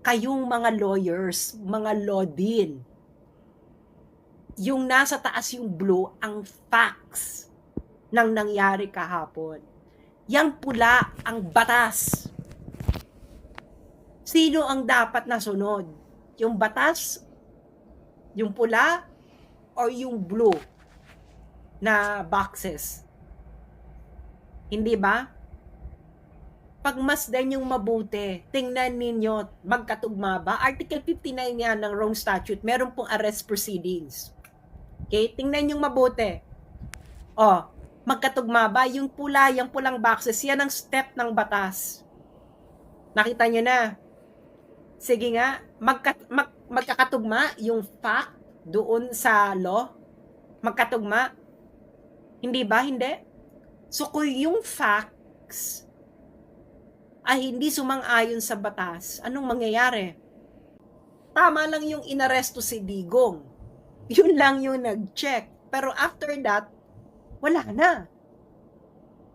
kayong mga lawyers, mga law din, yung nasa taas yung blue, ang facts ng nangyari kahapon. Yang pula ang batas. Sino ang dapat nasunod? Yung batas, yung pula, or yung blue na boxes? Hindi ba? Pagmasdan yung mabuti, tingnan ninyo, magkatugma ba? Article 59 yan ng Rome Statute, meron pong arrest proceedings. Okay? Tingnan yung mabuti. Magkatugma ba? Yung pula, yung pulang boxes, yan ang step ng batas. Nakita nyo na. Sige nga, magkakatugma yung fact doon sa law? Magkatugma? Hindi ba? Hindi? So, kung yung facts ay hindi sumang-ayon sa batas, anong mangyayari? Tama lang yung inaresto si Digong. Yun lang yung nag-check. Pero after that, wala na.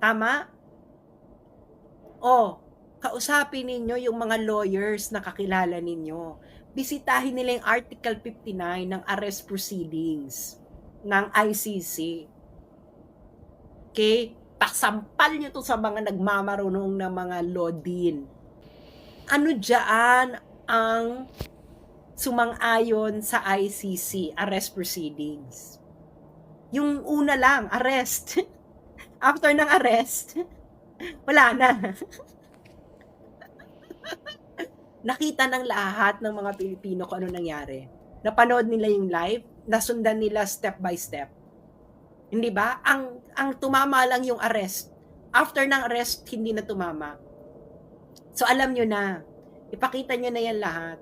Tama? Kausapin ninyo yung mga lawyers na kakilala ninyo. Bisitahin nila yung Article 59 ng arrest proceedings ng ICC. Okay? Pasampal nyo to sa mga nagmamarunong na mga law din. Ano dyan ang sumang-ayon sa ICC, arrest proceedings? Yung una lang, arrest. After ng arrest, wala na. Nakita ng lahat ng mga Pilipino kung ano nangyari. Napanood nila yung live, nasundan nila step by step. Hindi ba? Ang tumama lang yung arrest. After ng arrest, hindi na tumama. So alam nyo na, ipakita nyo na yan lahat.